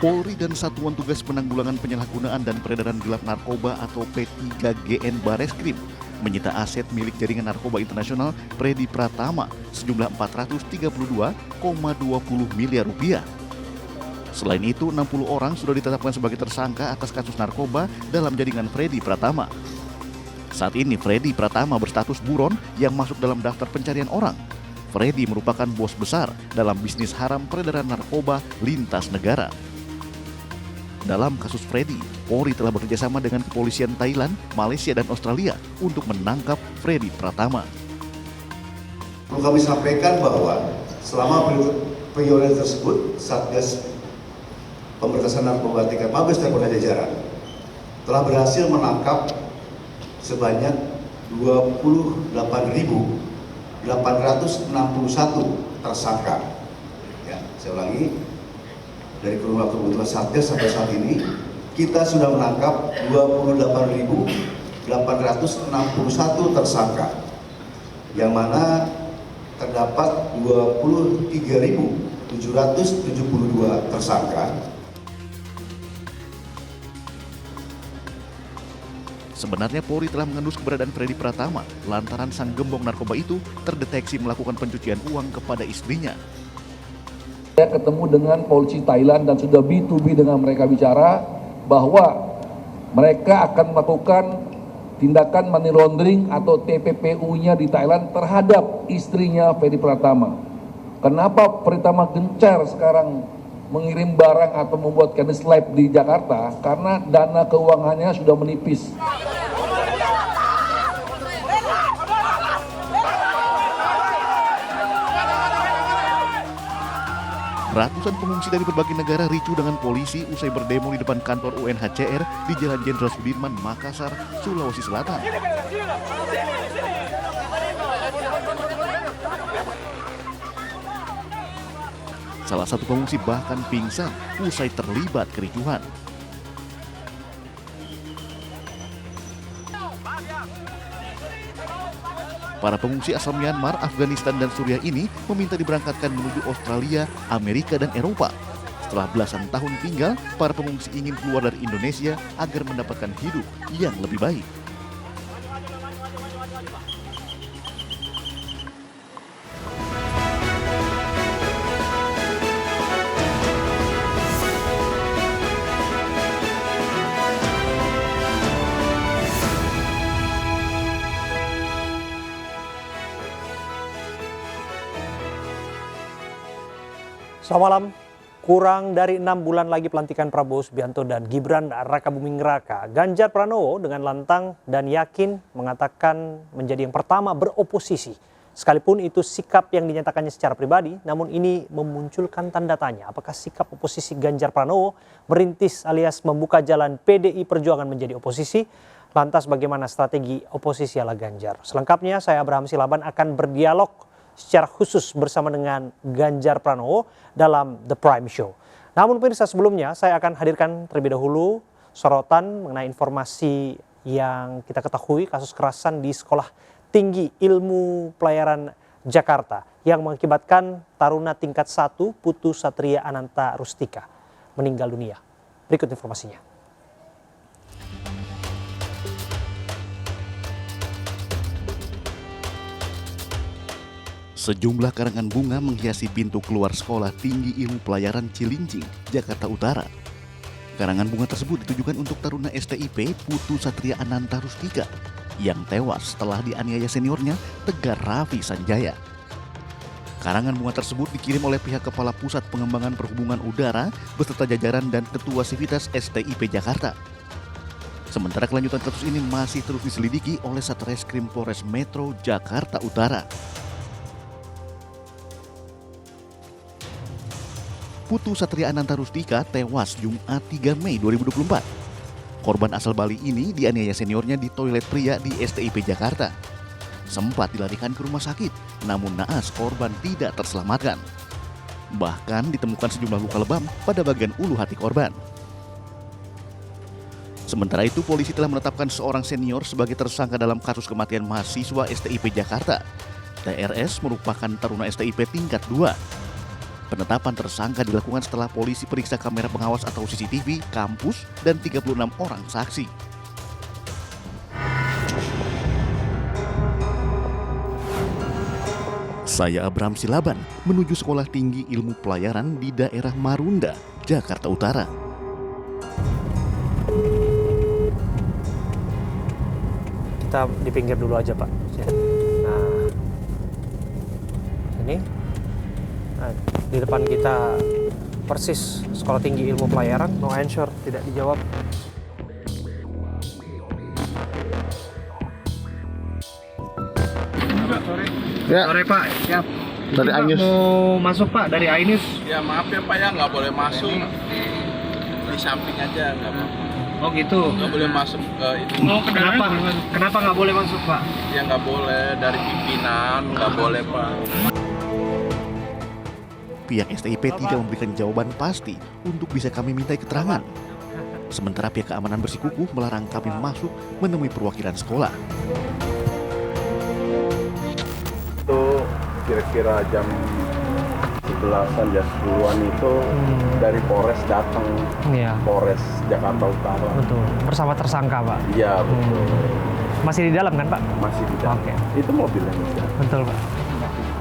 Polri dan Satuan Tugas Penanggulangan Penyalahgunaan dan Peredaran Gelap Narkoba atau P3GN Bareskrim menyita aset milik jaringan narkoba internasional Freddy Pratama sejumlah 432,20 miliar rupiah. Selain itu, 60 orang sudah ditetapkan sebagai tersangka atas kasus narkoba dalam jaringan Freddy Pratama. Saat ini Freddy Pratama berstatus buron yang masuk dalam daftar pencarian orang. Freddy merupakan bos besar dalam bisnis haram peredaran narkoba lintas negara. Dalam kasus Freddy, Polri telah bekerjasama dengan kepolisian Thailand, Malaysia, dan Australia untuk menangkap Freddy Pratama. Perlu kami sampaikan bahwa selama periode tersebut, Satgas Pemberantasan Narkoba tingkat Mabes dan Polda Jajaran telah berhasil menangkap sebanyak 28.861 tersangka. Ya, saya ulangi, dari kurun waktu kebutuhan Satgas sampai saat ini kita sudah menangkap 28.861 tersangka, yang mana terdapat 23.772 tersangka. Sebenarnya Polri telah mengendus keberadaan Freddy Pratama lantaran sang gembong narkoba itu terdeteksi melakukan pencucian uang kepada istrinya. Saya ketemu dengan polisi Thailand dan sudah B2B dengan mereka bicara bahwa mereka akan melakukan tindakan money laundering atau TPPU-nya di Thailand terhadap istrinya Freddy Pratama. Kenapa Pratama gencar sekarang mengirim barang atau membuat candy slab di Jakarta? Karena dana keuangannya sudah menipis. Ratusan pengungsi dari berbagai negara ricu dengan polisi usai berdemo di depan kantor UNHCR di Jalan Jenderal Sudirman, Makassar, Sulawesi Selatan. Salah satu pengungsi bahkan pingsan usai terlibat kericuhan. Para pengungsi asal Myanmar, Afghanistan, dan Suriah ini meminta diberangkatkan menuju Australia, Amerika, dan Eropa. Setelah belasan tahun tinggal, para pengungsi ingin keluar dari Indonesia agar mendapatkan hidup yang lebih baik. Selamat malam. Kurang dari 6 bulan lagi pelantikan Prabowo Subianto dan Gibran Rakabuming Raka. Ganjar Pranowo dengan lantang dan yakin mengatakan menjadi yang pertama beroposisi. Sekalipun itu sikap yang dinyatakannya secara pribadi, namun ini memunculkan tanda tanya. Apakah sikap oposisi Ganjar Pranowo merintis alias membuka jalan PDI Perjuangan menjadi oposisi? Lantas bagaimana strategi oposisi ala Ganjar? Selengkapnya saya Abraham Silaban akan berdialog secara khusus bersama dengan Ganjar Pranowo dalam The Prime Show. Namun pemirsa, sebelumnya saya akan hadirkan terlebih dahulu sorotan mengenai informasi yang kita ketahui kasus kekerasan di Sekolah Tinggi Ilmu Pelayaran Jakarta yang mengakibatkan taruna tingkat 1 Putu Satria Ananta Rustika meninggal dunia. Berikut informasinya. Sejumlah karangan bunga menghiasi pintu keluar Sekolah Tinggi Ilmu Pelayaran Cilincing, Jakarta Utara. Karangan bunga tersebut ditujukan untuk taruna STIP Putu Satria Ananta Rustika yang tewas setelah dianiaya seniornya Tegar Raffi Sanjaya. Karangan bunga tersebut dikirim oleh pihak Kepala Pusat Pengembangan Perhubungan Udara beserta jajaran dan Ketua Sivitas STIP Jakarta. Sementara kelanjutan kasus ini masih terus diselidiki oleh Satreskrim Polres Metro Jakarta Utara. Putu Satria Ananta Rustika tewas Jumat 3 Mei 2024. Korban asal Bali ini dianiaya seniornya di toilet pria di STIP Jakarta. Sempat dilarikan ke rumah sakit, namun naas korban tidak terselamatkan. Bahkan ditemukan sejumlah luka lebam pada bagian ulu hati korban. Sementara itu, polisi telah menetapkan seorang senior sebagai tersangka dalam kasus kematian mahasiswa STIP Jakarta. TRS merupakan taruna STIP tingkat 2. Penetapan tersangka dilakukan setelah polisi periksa kamera pengawas atau CCTV, kampus, dan 36 orang saksi. Saya Abram Silaban menuju Sekolah Tinggi Ilmu Pelayaran di daerah Marunda, Jakarta Utara. Kita di pinggir dulu aja, Pak. Nah, ini. Nah, di depan kita persis Sekolah Tinggi Ilmu Pelayaran. No answer, tidak dijawab. Ya. Sore Pak, ya. Dari Pak Ainus. mau masuk Pak dari Ainus. Ya maaf ya Pak ya, nggak boleh masuk di samping aja, nggak apa-apa. Oh gitu. Nggak boleh masuk ke itu. Kenapa? Kenapa nggak boleh masuk Pak? Ya nggak boleh, dari pimpinan nggak boleh Pak. Pihak STIP tidak memberikan jawaban pasti untuk bisa kami mintai keterangan. Sementara pihak keamanan bersikukuh melarang kami masuk menemui perwakilan sekolah. Itu kira-kira jam 11-an ya 10-an itu dari Polres datang, Iya, Polres Jakarta Utara. betul. Bersama tersangka Pak. Iya betul. Masih di dalam kan Pak? Masih di dalam. Oke. Itu mobilnya Mas. Betul Pak.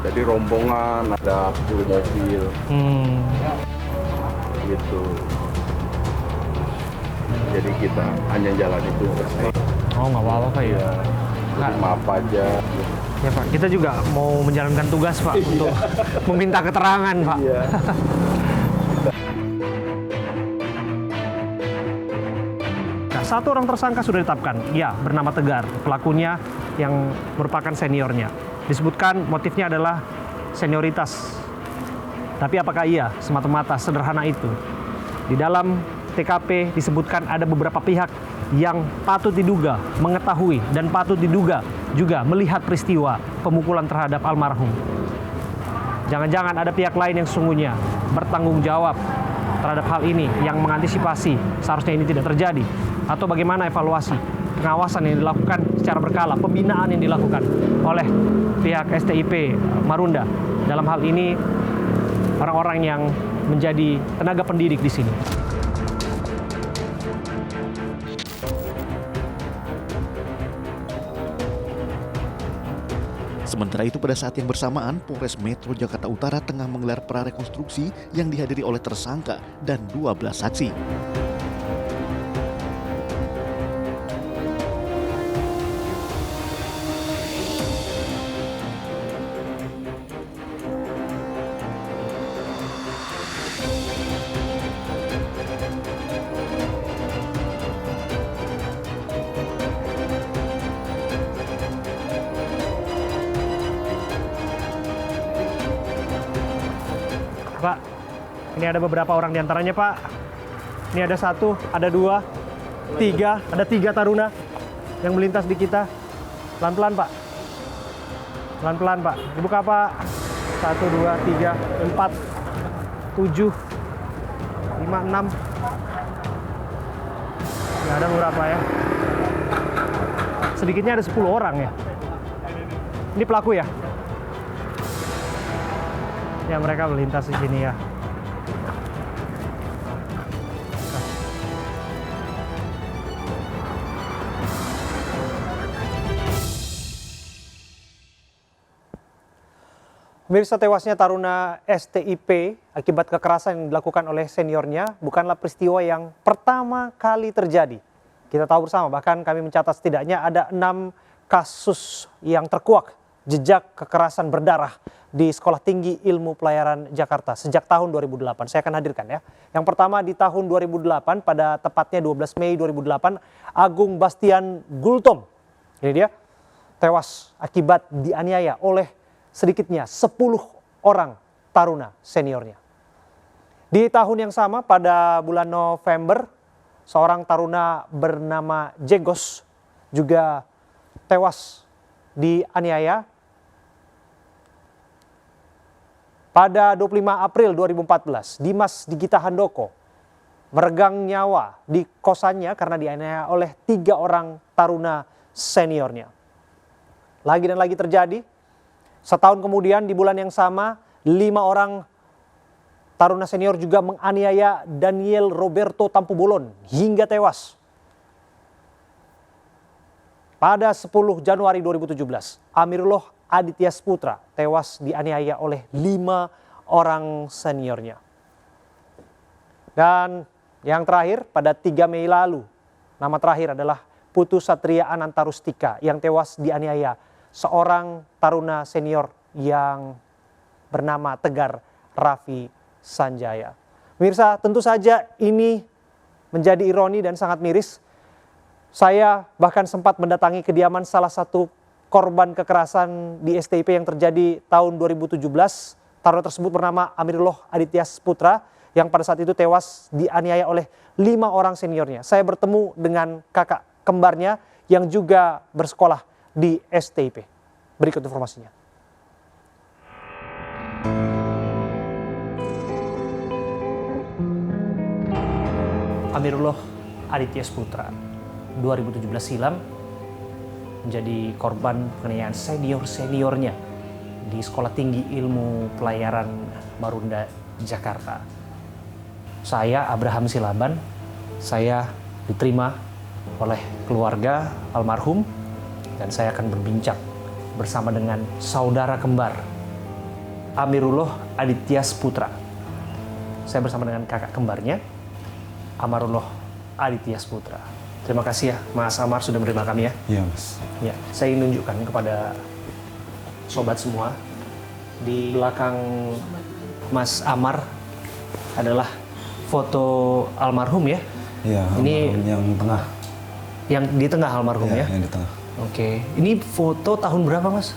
Jadi rombongan ada 10 mobil gitu. Jadi kita hanya jalan itu. Oh nggak apa-apa Pak ya. Iya. Jadi maaf aja. Ya Pak, kita juga mau menjalankan tugas Pak untuk meminta keterangan Pak. Iya. Nah, satu orang tersangka sudah ditetapkan, ya bernama Tegar, pelakunya yang merupakan seniornya. Disebutkan motifnya adalah senioritas. Tapi apakah iya semata-mata sederhana itu? Di dalam TKP disebutkan ada beberapa pihak yang patut diduga mengetahui dan patut diduga juga melihat peristiwa pemukulan terhadap almarhum. Jangan-jangan ada pihak lain yang sesungguhnya bertanggung jawab terhadap hal ini yang mengantisipasi seharusnya ini tidak terjadi, atau bagaimana evaluasi pengawasan yang dilakukan secara berkala, pembinaan yang dilakukan oleh pihak STIP Marunda dalam hal ini orang-orang yang menjadi tenaga pendidik di sini. Sementara itu pada saat yang bersamaan, Polres Metro Jakarta Utara tengah menggelar prarekonstruksi yang dihadiri oleh tersangka dan 12 saksi. Pak, ini ada beberapa orang diantaranya Pak. Ini ada 1, ada 2, 3, ada 3 taruna yang melintas di kita. Pelan-pelan Pak. Pelan-pelan Pak. Dibuka Pak. 1, 2, 3, 4, 7, 5, 6. Ya, ada beberapa ya. Sedikitnya ada 10 orang ya. Ini pelaku ya? Ya, mereka melintas di sini ya. Pemirsa, tewasnya taruna STIP akibat kekerasan yang dilakukan oleh seniornya bukanlah peristiwa yang pertama kali terjadi. Kita tahu bersama, bahkan kami mencatat setidaknya ada 6 kasus yang terkuak jejak kekerasan berdarah di Sekolah Tinggi Ilmu Pelayaran Jakarta sejak tahun 2008. Saya akan hadirkan ya. Yang pertama di tahun 2008, pada tepatnya 12 Mei 2008, Agung Bastian Gultom, ini dia, tewas akibat dianiaya oleh sedikitnya 10 orang taruna seniornya. Di tahun yang sama, pada bulan November, seorang taruna bernama Jegos juga tewas dianiaya. Pada 25 April 2014, Dimas Digita Handoko meregang nyawa di kosannya karena dianiaya oleh 3 orang taruna seniornya. Lagi dan lagi terjadi. Setahun kemudian di bulan yang sama, 5 orang taruna senior juga menganiaya Daniel Roberto Tampubolon hingga tewas. Pada 10 Januari 2017, Amirullah Aditya Sputra tewas dianiaya oleh 5 orang seniornya. Dan yang terakhir, pada 3 Mei lalu, nama terakhir adalah Putu Satria Anantarustika yang tewas dianiaya seorang taruna senior yang bernama Tegar Raffi Sanjaya. Pemirsa, tentu saja ini menjadi ironi dan sangat miris. Saya bahkan sempat mendatangi kediaman salah satu korban kekerasan di STIP yang terjadi tahun 2017. Taruna tersebut bernama Amirullah Aditya Sputra yang pada saat itu tewas dianiaya oleh 5 orang seniornya. Saya bertemu dengan kakak kembarnya yang juga bersekolah di STIP. Berikut informasinya. Amirullah Aditya Sputra 2017 silam menjadi korban penganiayaan seniornya di Sekolah Tinggi Ilmu Pelayaran Marunda, Jakarta. Saya Abraham Silaban, saya diterima oleh keluarga almarhum dan saya akan berbincang bersama dengan saudara kembar Amirullah Aditya Sputra. Saya bersama dengan kakak kembarnya Amarullah Aditya Sputra. Terima kasih ya Mas Amar sudah menerima kami ya. Iya Mas. Ya, saya ingin tunjukkan kepada sobat semua, di belakang Mas Amar adalah foto almarhum ya. Iya, ini almarhum yang tengah. Yang di tengah almarhum ya. Yang di tengah. Oke, ini foto tahun berapa Mas?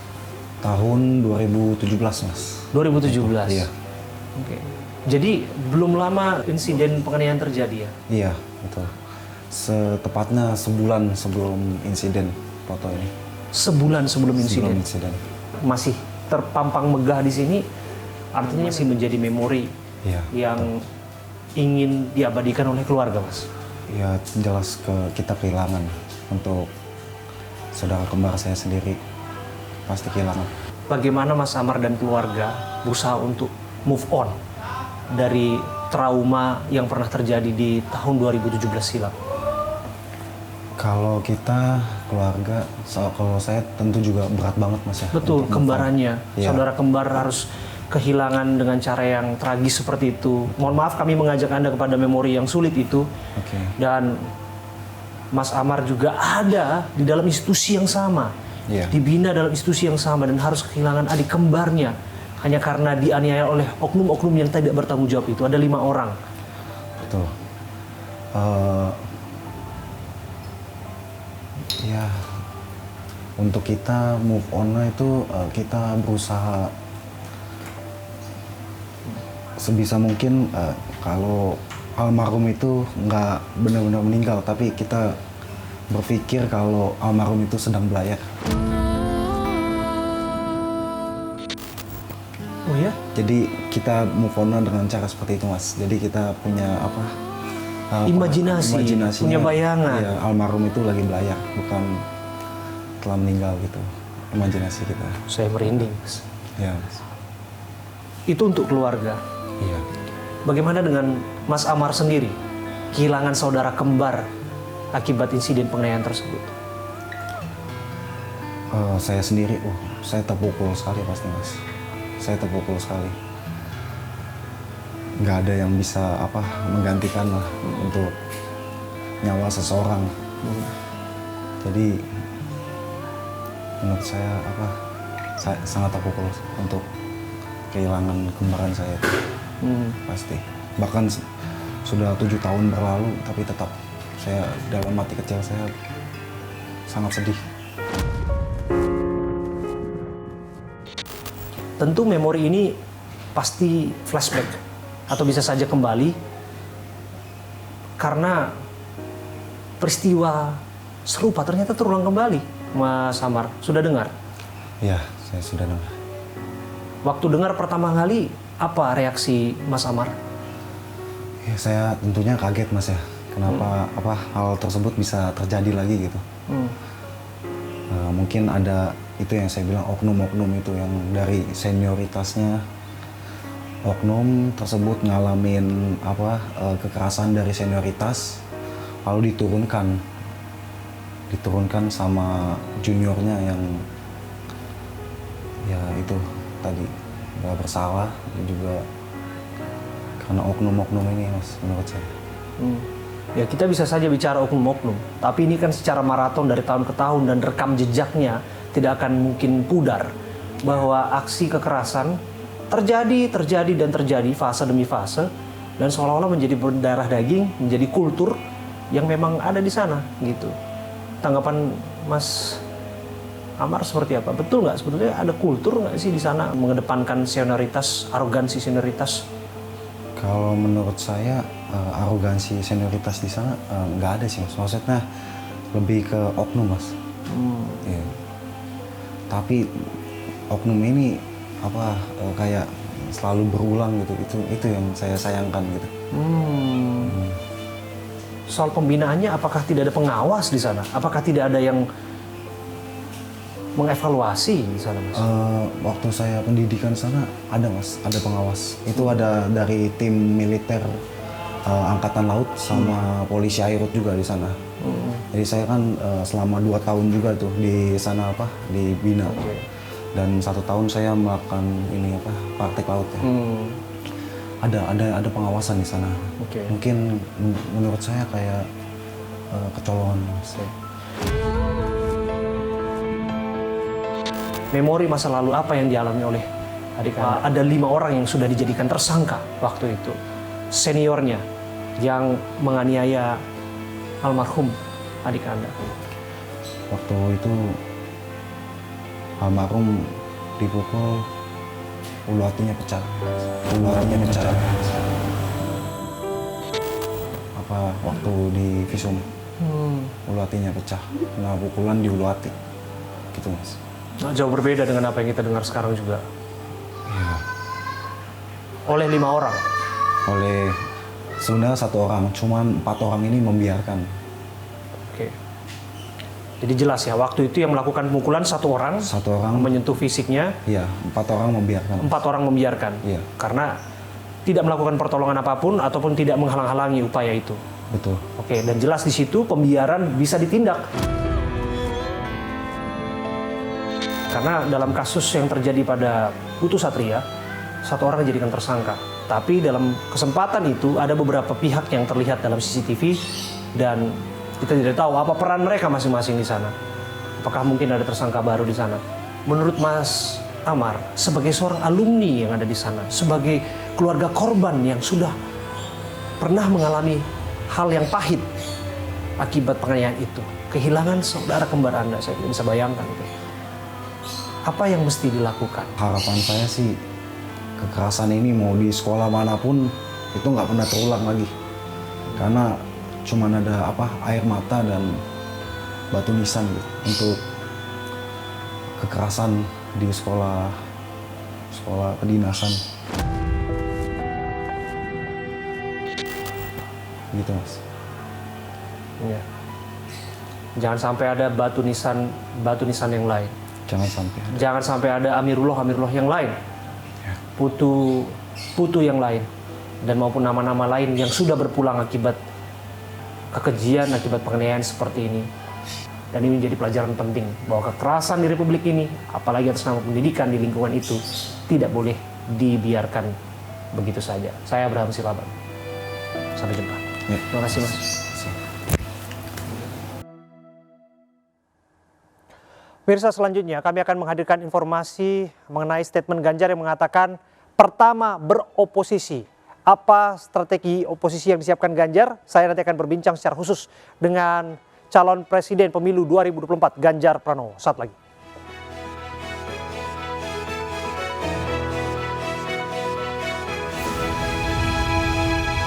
Tahun 2017 Mas. 2017. Iya. Oke. Jadi belum lama insiden penganiayaan terjadi ya? Iya, betul. Setepatnya sebulan sebelum insiden foto ini. Sebulan sebelum insiden. Sebelum insiden. Masih terpampang megah di sini, artinya masih menjadi memori Iya. yang ingin diabadikan oleh keluarga, Mas. Ya jelas kita kehilangan untuk saudara kembar saya sendiri, pasti kehilangan. Bagaimana Mas Amar dan keluarga berusaha untuk move on dari trauma yang pernah terjadi di tahun 2017 silam? Kalau kita keluarga, kalau saya tentu juga berat banget Mas ya. Betul, untuk kembarannya, Iya. saudara kembar harus kehilangan dengan cara yang tragis seperti itu. Mohon maaf kami mengajak Anda kepada memori yang sulit itu. Oke. Dan Mas Amar juga ada di dalam institusi yang sama. Iya. Dibina dalam institusi yang sama dan harus kehilangan adik kembarnya hanya karena dianiaya oleh oknum-oknum yang tidak bertanggung jawab itu. Ada 5 orang. Betul. Ya, untuk kita move on itu kita berusaha sebisa mungkin kalau almarhum itu nggak benar-benar meninggal, tapi kita berpikir kalau almarhum itu sedang belayar. Oh ya? Jadi kita move on dengan cara seperti itu Mas. Jadi kita punya Imajinasi, imajinasinya, punya bayangan. Ya, almarhum itu lagi belayar, bukan telah meninggal gitu. Imajinasi kita. Saya merinding, Mas. Ya, Mas. Itu untuk keluarga. Iya. Bagaimana dengan Mas Amar sendiri? Kehilangan saudara kembar akibat insiden penganiayaan tersebut. Saya sendiri, saya terpukul sekali pasti Mas. Saya terpukul sekali. Nggak ada yang bisa menggantikan lah untuk nyawa seseorang. Jadi menurut saya saya sangat terpukul untuk kehilangan kembaran saya itu. Pasti. Bahkan sudah 7 tahun berlalu, tapi tetap saya dalam hati kecil saya sangat sedih. Tentu memori ini pasti flashback atau bisa saja kembali karena peristiwa serupa ternyata terulang kembali. Mas Amar, sudah dengar? Ya, saya sudah dengar. Waktu dengar pertama kali, apa reaksi Mas Amar? Ya, saya tentunya kaget Mas ya. Kenapa hal tersebut bisa terjadi lagi gitu. Mungkin ada itu yang saya bilang oknum-oknum itu yang dari senioritasnya oknum tersebut ngalamin kekerasan dari senioritas, lalu diturunkan sama juniornya yang ya itu tadi nggak bersalah, dan juga karena oknum-oknum ini Mas, menurut saya. Ya kita bisa saja bicara oknum-oknum, tapi ini kan secara maraton dari tahun ke tahun dan rekam jejaknya tidak akan mungkin pudar bahwa aksi kekerasan terjadi fase demi fase, dan seolah-olah menjadi berdarah daging, menjadi kultur yang memang ada di sana gitu. Tanggapan Mas Amar seperti apa? Betul nggak sebetulnya ada kultur nggak sih di sana mengedepankan senioritas, arogansi senioritas? Kalau menurut saya arogansi senioritas di sana nggak ada sih Mas. Maksudnya lebih ke oknum Mas. Ya. Tapi oknum ini kayak selalu berulang gitu. Itu yang saya sayangkan gitu. Soal pembinaannya, apakah tidak ada pengawas di sana? Apakah tidak ada yang mengevaluasi di sana, Mas? Waktu saya pendidikan sana ada Mas, ada pengawas. Itu ada dari tim militer Angkatan Laut sama polisi airut juga di sana. Jadi saya kan selama 2 tahun juga tuh di sana dibina. Dan 1 tahun saya melakukan praktek laut ya. Ada pengawasan di sana. Mungkin menurut saya kayak kecolongan Mas. Memori masa lalu apa yang dialami oleh adik Anda? Ada 5 orang yang sudah dijadikan tersangka waktu itu. Seniornya yang menganiaya almarhum adik Anda. Waktu itu almarhum dipukul, ulu hatinya pecah. Waktu di visum, ulu hatinya pecah. Nah, pukulan di ulu hati. Gitu Mas. Nah, jauh berbeda dengan apa yang kita dengar sekarang juga. Iya. Oleh 5 orang. Sebenarnya 1 orang, cuman 4 orang ini membiarkan. Oke. Jadi jelas ya, waktu itu yang melakukan pemukulan 1 orang. 1 orang menyentuh fisiknya. Iya, 4 orang membiarkan. 4 orang membiarkan. Iya. Karena tidak melakukan pertolongan apapun ataupun tidak menghalang-halangi upaya itu. Betul. Oke, dan jelas di situ pembiaran bisa ditindak. Karena dalam kasus yang terjadi pada Putu Satria, 1 orang dijadikan tersangka. Tapi dalam kesempatan itu ada beberapa pihak yang terlihat dalam CCTV dan kita tidak tahu apa peran mereka masing-masing di sana. Apakah mungkin ada tersangka baru di sana? Menurut Mas Amar, sebagai seorang alumni yang ada di sana, sebagai keluarga korban yang sudah pernah mengalami hal yang pahit akibat penganiayaan itu, kehilangan saudara kembar Anda, saya tidak bisa bayangkan itu. Apa yang mesti dilakukan? Harapan saya sih kekerasan ini mau di sekolah manapun itu nggak pernah terulang lagi. Karena cuman ada air mata dan batu nisan gitu, untuk kekerasan di sekolah kedinasan. Gitu Mas. Ya. Jangan sampai ada batu nisan yang lain. Jangan sampai ada amirullah yang lain. Ya. Putu yang lain dan maupun nama-nama lain yang sudah berpulang akibat kekejian, akibat penganiayaan seperti ini. Dan ini menjadi pelajaran penting bahwa kekerasan di Republik ini, apalagi atas nama pendidikan di lingkungan itu, tidak boleh dibiarkan begitu saja. Saya Abraham Silaban. Sampai jumpa. Ya. Terima kasih Mas. Pemirsa, selanjutnya kami akan menghadirkan informasi mengenai statement Ganjar yang mengatakan pertama beroposisi. Apa strategi oposisi yang disiapkan Ganjar? Saya nanti akan berbincang secara khusus dengan calon presiden pemilu 2024 Ganjar Pranowo. Saat lagi.